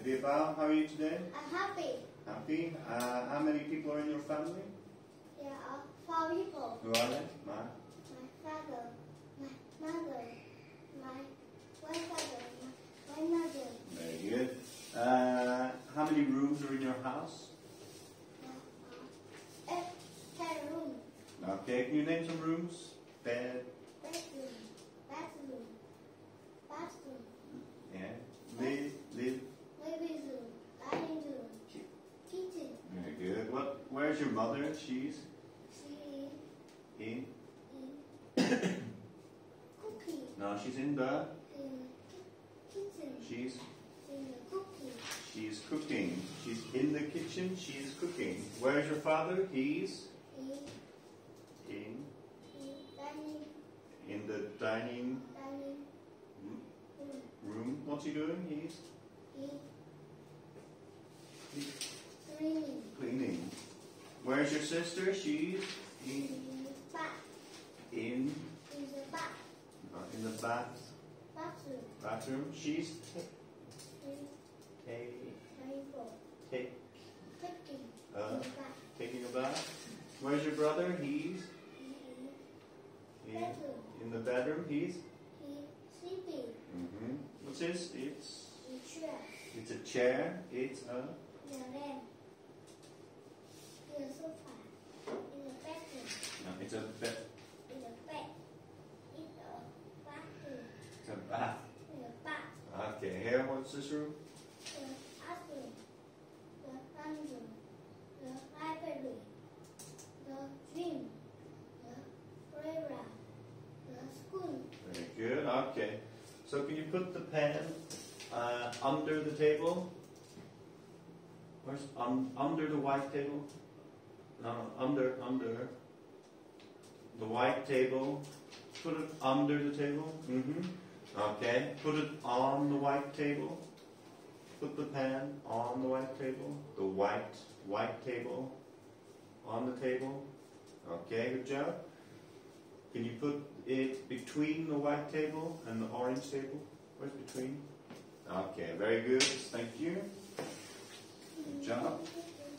Vibal, how are you today? I'm happy. Happy? How many people are in your family? There are 4 people. Who are they? My father, my mother, my grandfather, my mother. Very good. How many rooms are in your house? 10 rooms. Okay, can you name some rooms? Bed. Bedroom, bathroom, Yeah. Living living room, dining room, kitchen. Very good. Where's your mother? She's She in. cooking No, she's in the. kitchen. She's In the cooking. she's cooking. She's in the kitchen. She's cooking. Where's your father? He's In in dining the dining room. room. What's he doing? He's Cleaning. cleaning. Where's your sister? She's in In the in the bathroom. bathroom. She's Cooking. taking a bath. Where's your brother? He's Bedroom. in the bedroom. He's Sleeping. What's this? It's Chair. it's a chair. It's a The lamp. The sofa. In the bedroom. no, it's a bed. In the bed. In the bathroom. It's a bath. In the bath. Okay, here. What's this room? The bathroom. The bedroom. The library. The gym. The playground. The school. Very good. Okay. So can you put the pen under the table? Where's under the white table? No, under the white table. Put it under the table. Okay. Put it on the white table. Put the pen on the white table. The white table on the table. Okay. Good job. Can you put it between the white table and the orange table? Where's between? Okay, very good. Thank you. Good job.